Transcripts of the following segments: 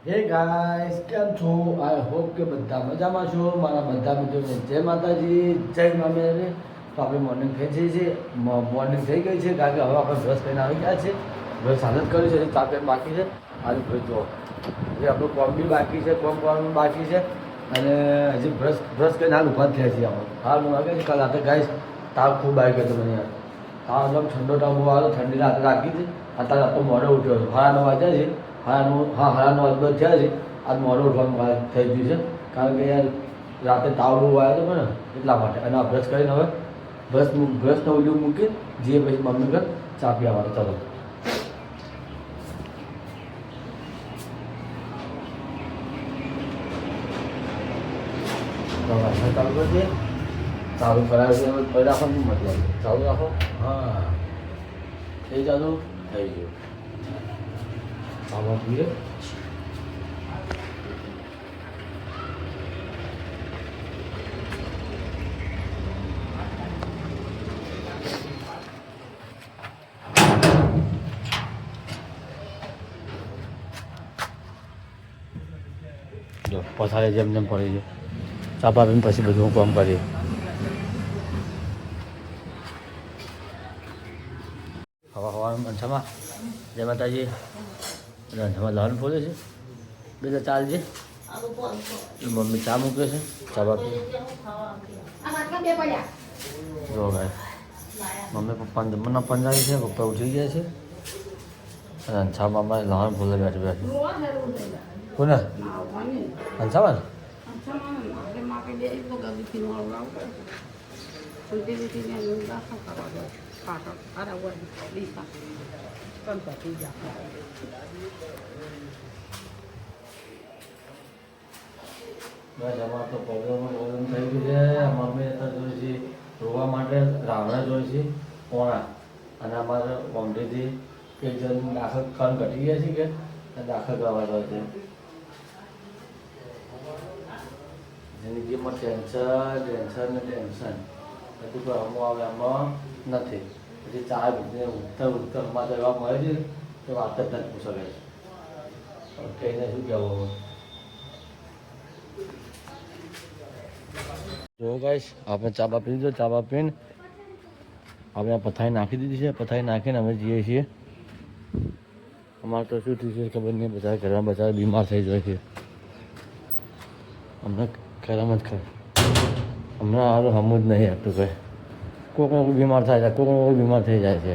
હે ગાઈસ, કેમ છો? આઈ હોપ કે બધા મજામાં છો. મારા બધા મિત્રોને જય માતાજી, જય મામેરે. તો આપણે મોર્નિંગ થઈ જઈએ છીએ, મોર્નિંગ થઈ ગઈ છે કારણ કે હવે આપણે બ્રશ કરીને આવી ગયા છે. બ્રશ હાલત કર્યું છે, ચા પેન બાકી છે. આજે ભાઈ જો હજી આપણું કોમ બી બાકી છે, કોમ કરવાનું બાકી છે. અને હજી બ્રશ કરીને હાલ ઊભા થયા છીએ આપણે. હાલ હું વાગે છે કાલ રાતે ગાઈસ તાવ ખૂબ આવી ગયો હતો મને યાર. તાવ એકદમ ઠંડો તાવ બહુ આવ્યો, ઠંડી રાતે રાખી હતી. અત્યારે આપણો મોડો ઉઠ્યો હતો, 9:30 વાગ્યા છે. 9:30 થયા છે. આજ મોડું ઉઠવાનું થઈ ગયું છે કારણ કે યાર રાતે તાવ બહુ આવ્યો હતો ને એટલા માટે. અને આ બ્રશ કરીને હવે બ્રશનો ઉલ્યું મૂકી જઈએ પછી મમ્મી ઘર ચા પીવા માટે. ચાલો ચાલુ કરીએ. ચાલુ કરાવી પછી રાખવાનું મતલબ ચાલુ રાખો. હા થઈ ચાલુ થઈ ગયું. આમાં પીએ જો પથારે જેમ જેમ પડી છે. ચાપા પીને પછી બધું કામ કરીએ. હવાનું અંછામાં જય માતાજી. અંછામાં લહણ ફોલે છે. બીજા ચાલજે. મમ્મી ચા મૂકે છે. ચા બાપી જો ગાય મમ્મી પપ્પાને જમવાના પંજાબી છે. પપ્પા ઉઠી ગયા છે અને અંછામાં અમારે લહણ ફોલે બેઠી બેઠી. કોને અંછામાં બસ અમારે તો પ્રોબ્લેમ થઈ ગયું છે. મમ્મી અત્યારે જોઈએ છે રોવા માટે રાવણા જોઈએ છે પોણા. અને અમારે કોમડીથી એક જણ દાખલ કણ ઘટી ગયા છે કે દાખલ કરવા જાય છે. જિંદગીમાં ટેન્શન બધું કોઈ અમો આવે એમાં નથી. પછી ચા ઉઠતા અમારે એવા મળે છે કે વાત જ નથી પૂછે કહીને શું કહેવું. જો ગાઈસ આપણે ચા બા પી દીધો. ચા બા પીને આપણે પથારી નાખી દીધી છે. પથારી નાખીને અમે જઈએ છીએ. અમારે તો શું થયું છે ખબર નહીં, બધા ઘરમાં બધા બીમાર થઈ જાય છે. અમને કરમ જ ખર હમણાં હારું હમું જ નહીં હતું કંઈ. કોઈ બીમાર થાય છે, કોઈ બીમાર થઈ જાય છે.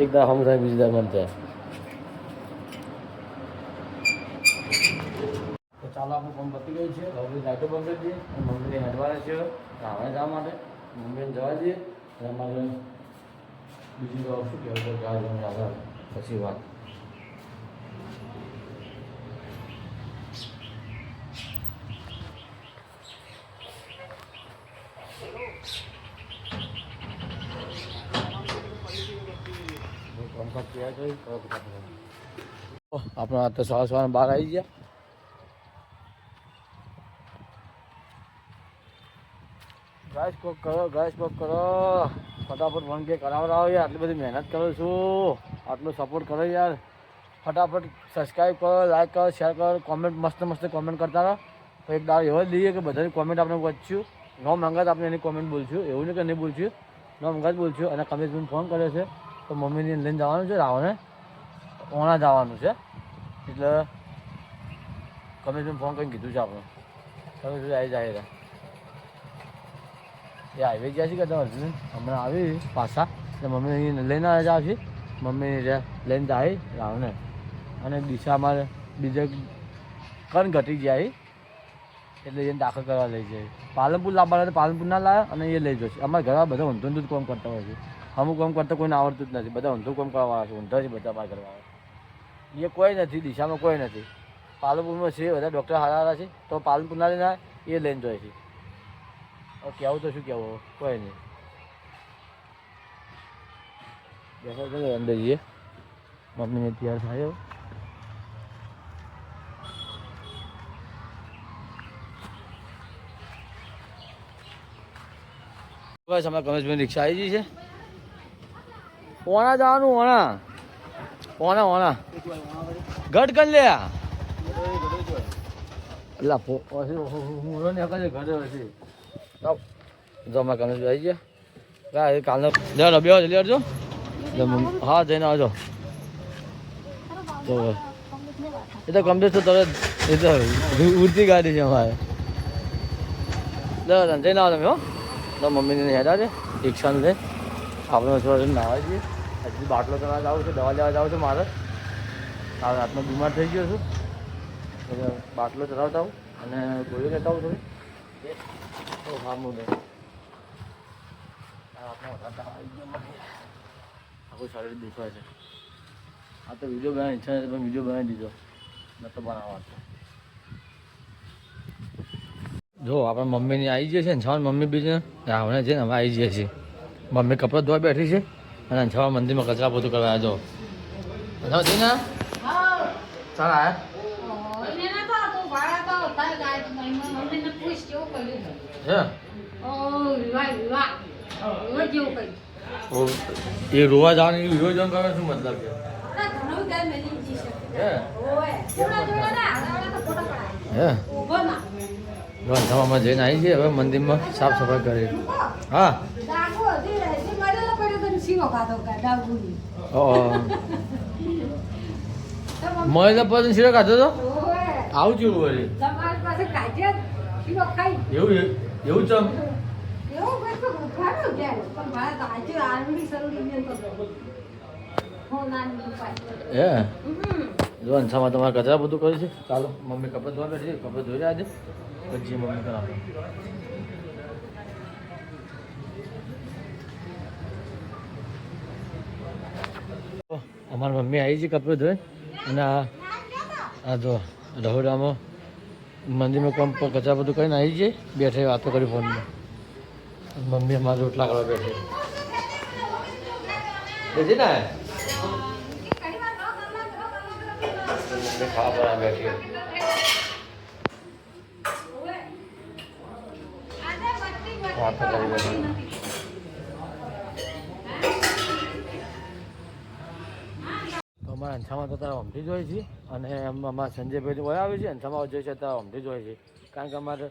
એક દાળ હમ થાય બીજી દાળ મન થાય. તો ચાલો આપણું કામ પતી ગયું છે. હવે લાઈટો બંધ કરી દઈએ. મમ્મીને હેડવાના છે રાવણે જવા માટે. મમ્મીને જવા દઈએ અને અમારે બીજું તો શું કહેવું તો જવા જવાનું આગળ પછી વાત. આપણે આ તો સવાર 12 આવી ગયા. ગાઈસ કોક કરો, ફટાફટ 1K કરાવડાવો યાર. આટલી બધી મહેનત કરું છું, આટલો સપોર્ટ કરો યાર. ફટાફટ સબસ્ક્રાઈબ કરો, લાઈક કરો, શેર કરો, કોમેન્ટ મસ્ત કોમેન્ટ કરતા રહો. તો એક દાવ એવો જ લઈએ કે બધાની કોમેન્ટ આપણે વાંચ્યું. નો મંગાત આપણે એની કોમેન્ટ બોલશું, એવું નહીં કે નહીં બોલશું. નો મંગાત બોલશું. અને કમિશને ફોન કર્યો છે તો મમ્મીને લઈને જવાનું છે રાવણે. ઓણા જવાનું છે એટલે કમિશને ફોન કરીને કીધું છે આપણે. કમિશન આવી જાય એ હાઈવે ગયા છે કે અર્જુન હમણાં આવી પાછા. એટલે મમ્મી અહીં લઈને જ આવશે. મમ્મી લઈને જાય રાવણે. અને દિશા અમારે બીજે કણ ઘટી ગયા એટલે એને દાખલ કરવા લઈ જાય. પાલનપુર લાવવાના પાલનપુર ના લાવ્યા અને એ લઈ જશે. અમારા ઘરમાં બધા ઊંધું જ કામ કરતા હોય છે. અમુક કામ કરતા કોઈને આવડતું જ નથી. બધા ઊંધું કામ કરવાવાળા છે. ઊંધા છે બધા અમારા ઘરમાં. એ કોઈ નથી, દિશામાં કોઈ નથી. પાલનપુરમાં છે બધા ડૉક્ટર સારા છે તો પાલનપુર ના લઈને એ લઈને જાય છે. કહેવું તો શું કહેવું, કોઈ નહીં. બેસો અંદર જઈએ. મમ્મીને તૈયાર થાય બસ. અમારે કમેશભાઈ રિક્ષા આવી ગઈ છે. ઓણા જવાનું, ઓણા. ઘટ કરી લે અલા હું ને ઘરે હશે જો અમારે કાલે આવી ગયા કાલનો બે લેજો હા જઈને આવજો તો એ તો કમ્પ્લીટ તો તરત એ તો ઉડતી ગાડી છે અમારે જઈને આવો તમે હો તો મમ્મીને યાદ આવે રિક્ષાનું લઈ આપણે થોડા નાવા છીએ હજી બાટલો કરવા જાવ છે દવા લેવા જાવ છે મારે કાલ રાતનો બીમાર થઈ ગયો છું એટલે બાટલો ચલાવતા આવું અને ગોળી લેતા આવું થોડી સામું નહીં આખું શરીર દુખાય છે આ તો વિડીયો બનાવવાની ઈચ્છા નથી પણ વિડીયો બનાવી દીધો નતો બનાવવા જો આપણા મમ્મીની આવી જઈએ છે ને છાવન મમ્મી બી છે રાવણે છે ને હવે આવી જઈએ છીએ મમ્મી કપડાં ધોવા બેઠી છે અને છાવા મંદિરમાં કચરા પોતું કરવા આવ્યો જો ને ચાલ આયા એ રોવા જવાનું વિડીયો જોન કરવા શું મતલબ છે હે જઈને આવી છે હવે મંદિરમાં સાફ સફાઈ કરી હા મળે પછી શીરો ખાધો તો આવું છું વળી એવું એવું ચમ હે જો અંશામાં તમારે કચરા બધું કર્યું છે ચાલો મમ્મી કપડાં ધોવા બેઠી છે કપડાં ધોઈ રહ્યા છે પછી મમ્મી કરાવે અમારી મમ્મી આવી છે કપડાં ધોઈ અને આ જો રહોડામાં મંદિરમાં કામ પર કચરા બધું કરીને આવી છે બેઠે વાતો કરી ફોનમાં મમ્મી અમારે રોટલા કરવા બેઠી બેઠી ને ખાવા પર બેઠી વાતો કરી બેઠી અમારા અંછામાં તો તારા અમથી જ હોય છે અને અમારા સંજયભાઈ વયા આવે છે અંછામાં જોઈએ છે તારા અમથી જ હોય છે કારણ કે અમારે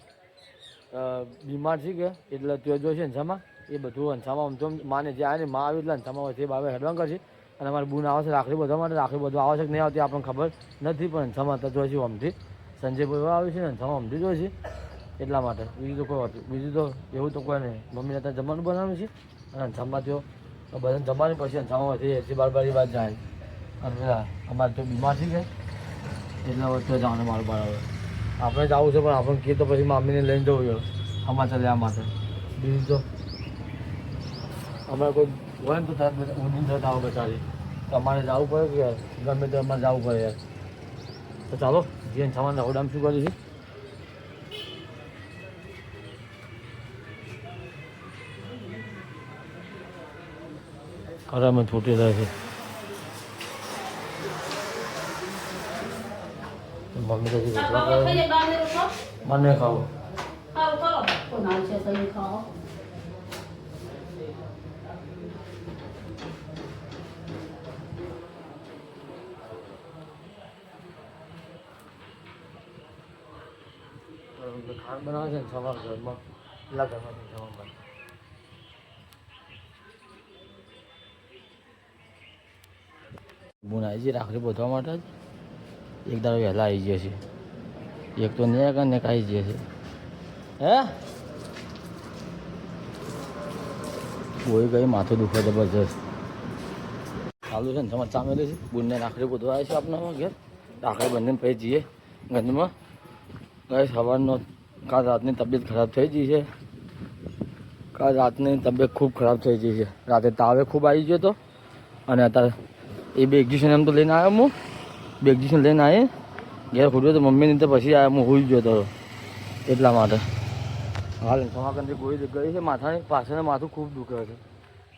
બીમાર છે કે એટલે ત્યાં જોઈએ છે અંછામાં એ બધું અંછામાં આમ તો માને જે આવે ને માં આવે એટલે અંછામાં હોય છે બાબે હેડવાન કરશે અને અમારે બૂન આવે છે રાખડી બધવા માટે રાખડી બધું આવે છે કે નહીં આવતી આપણને ખબર નથી પણ અંછામાં તો જોઈએ છે અમથી સંજયભાઈ આવે છે ને અંછામાં અમથી જ હોય છે એટલા માટે બીજું તો કોઈ હતું બીજું તો એવું તો કોઈ નહીં મમ્મીને ત્યાં જમવાનું બનાવ્યું છે અને અંછામાં ત્યાં બધાને જમવાની પછી અંછામાં હોય છે એસી બારી બાદ જાય અને અમારે તો બીમાર છે કે એટલે વચ્ચે જવાનું મારું બરાબર આપણે જવું છે પણ આપણને કહે તો પછી મમ્મીને લઈને જવું જોઈએ સમાચાર લેવા માટે બીજું તો અમારે કોઈ હોય ને તો ઊંધી થતા આવો બચારી તમારે જવું પડે કે ગમે તે અમારે જવું પડે યાર તો ચાલો જીએન સામાન રહોડામાં શું કર્યું છે ખરામાં છૂટી રહે છે મમ્મી તો મને ખાવું ખાણ બનાવે છે ને સવાર ઘરમાં એટલા ઘરમાં જમવા બુન આવી છે રાખડી બોધવા માટે જ એક દાડો વહેલા આવી ગયા છે એક તો ને કાંઈ આવી ગયા છે હે કોઈ ગઈ માથું દુખે જબરજસ્ત ચાલુ છે ને તમારે ચામેલું છે બુનને રાખડી બોધવા આવે છે આપણા ઘેર રાખડી બંને પછી જઈએ ગંજમાં ગઈ સવારનો કાલ રાતની તબિયત ખરાબ થઈ ગઈ છે કાલ રાતની તબિયત ખૂબ ખરાબ થઈ ગઈ છે રાતે તાવે ખૂબ આવી ગયો હતો અને અત્યારે એ બે એક્ઝિશન એમ તો લઈને આવ્યો હું બે એક્ઝિશન લઈને આવી ઘેર ખોટ્યો તો મમ્મીની તો પછી આવ્યા હું હોઈ ગયો હતો એટલા માટે હાલ સમાકંદથી ગોળી ગઈ છે માથાની પાછળનું માથું ખૂબ દુખે છે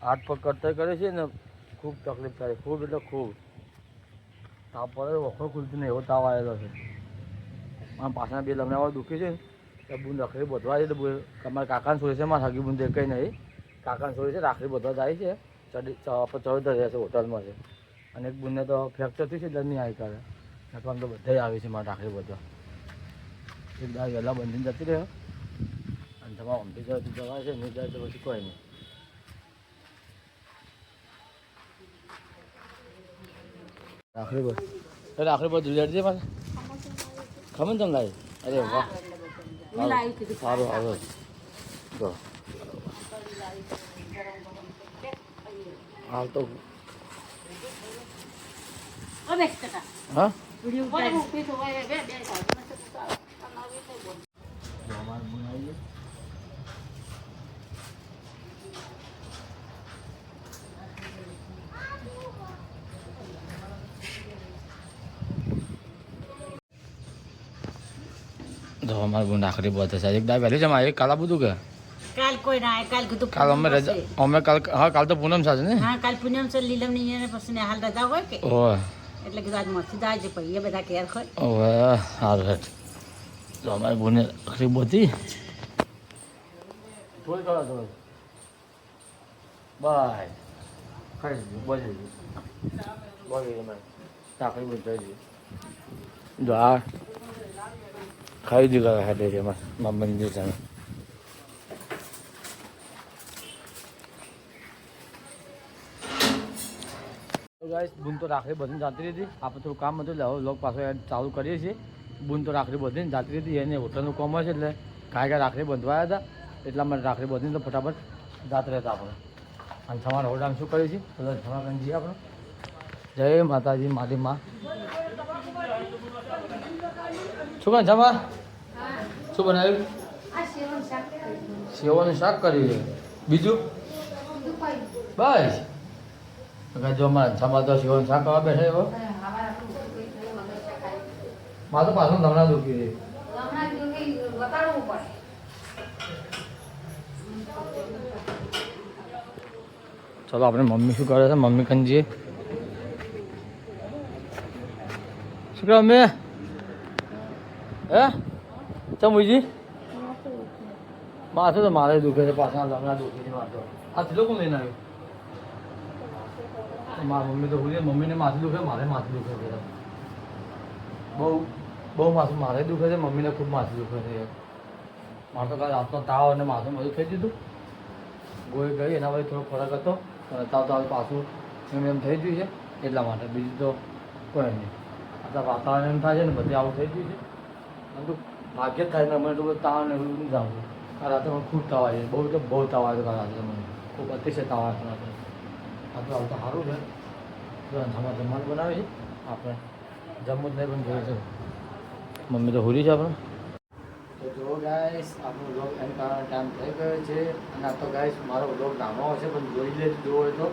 હાથ પગ કરતા કરે છે ને ખૂબ તકલીફ થાય ખૂબ એટલે ખૂબ તાવ પડે વખો ખુલતી નહીં એવો તાવ આવેલો છે મારા પાછળના બે લમણાવાળા દુખે છે તો બુન રાખડી બધવા છે તો તમારા કાકાને છોડી છે મારા હગી બુન કંઈ નહીં કાકાને છોડી છે રાખડી બધવા જાય છે ચડોતર રહે છે હોટલમાં છે અને એક બુનને તો ફ્રેક્ચર થયું છે એટલે નહીં આવી કરે નાખવાનું તો બધા આવે છે મારે રાખડી બધો એક દાળ વહેલા બંધીને જતી રહ્યો અને તમારે અમથી જાય તો જવા છે નહીં જાય તો પછી કોઈ નહીં રાખડી પર રાખડી પર ધુલેટ છે પાછા ખબર ને તમે લાવી અરે વાહ સારું સારું જો હાલ તો હા તો અમારે બહુ નાખડી બહુ થશે એક દાય વહેલી જમા એક કાલા બધું કે કાલ કોઈ ના કાલ કીધું કાલ અમે રજા અમે કાલ હા કાલ તો પૂનમ સાથે ને હા કાલ પૂનમ છે લીલમ ની એને પછી ને હાલ રજા હોય કે ઓહ એટલે કીધું આજ મસ્તી જાય છે પછી એ બધા કેર ખોય ઓહ સારું હેઠ તો અમારે બહુને નાખડી બહુ હતી થોડી કરો થોડી બાય ખાઈ બોલી બોલી અમારે નાખડી બહુ થઈ જો આ ખાઈ દીધા હાથે છે એમાં મંદિર સામે ગાઈસ બૂન તો રાખડી બધીને જાતી હતી આપણે થોડું કામ હતું એટલે હવે લોક પાછો ચાલુ કરીએ છીએ બૂન તો રાખડી બધીને જાતી હતી એને હોટલનું કામ હોય છે એટલે કાંઈ રાખડી બંધવાયા હતા એટલા માટે રાખડી બધીને તો ફટાફટ જાત રહેતા આપણે અને તમારે હોડામાં શું કરીએ છીએ તો જમા જઈએ આપણે જય માતાજી મારી માં શું કહે જમા શું બનાવ્યું સેવાનું શાક કર્યું છે બીજું બસ જો અમારે જમા તો સેવાનું શાક કરવા બેઠે એવો મારે તો પાછું હમણાં દુખી છે ચલો આપણે મમ્મી શું કરે છે મમ્મી કંજીએ શું કરે મમ્મી હે ચમુજી માથું તો મારે દુખે છે પાછા હમણાં દુખી છે માથું આ થેલો કોણ લઈને આવ્યું મારી મમ્મી તો ભૂલી મમ્મીને માથું દુખે મારે માથું દુખે છે બહુ માથું મારે દુખે છે મમ્મીને ખૂબ માથું દુખે છે મારે તો કાલે રાતનો તાવ અને માથું બધું ખાઈ દીધું ગોળી ગઈ એના પછી થોડો ફરક હતો તાવ પાછું એમ થઈ ગયું છે એટલા માટે બીજું તો કોઈ નહીં અત્યારે વાતાવરણ એમ થાય છે ને બધે આવું થઈ ગયું છે પરંતુ ભાગ્ય જ થાય ને મને તો બધું તાવ ને એવું નહીં જાણવું આ રાતે મને ખૂબ તાવ આવે છે બહુ તાવ આવે છે કાલે રાત્રે મને ખૂબ અતિશય તાવ આવે છે રાત્રે આ તો આવતા સારું છે જમવાનું બનાવે છે આપણે જમવું જ નહીં પણ જોઈએ છે મમ્મી તો હોરી છે આપણે તો જો ગાઈસ આપણો બ્લોગ એન્ડ કરવાનો ટાઈમ થઈ ગયો છે અને આ તો ગાઈસ મારો બ્લોગ લાંબો હશે પણ જોઈ લેજો જોવો હોય તો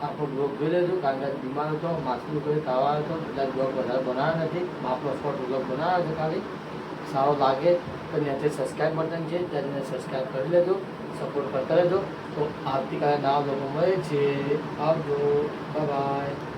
આખો બ્લોગ જોઈ લેજો કારણ કે બીમાર હતો માછલું કોઈ તાવ આવ્યો હતો એટલે બ્લોગ વધારે બનાવ્યો નથી આપણો સ્પોટ બ્લોગ બનાવ્યો છે ખાલી સારો લાગે તો નીચે સબસ્ક્રાઈબ બટન છે તેને સબસ્ક્રાઈબ કરી લેજો સપોર્ટ કરતા રહેજો તો આવતીકાલે નવા બ્લોગમાં મળે છે આવજો બાય બાય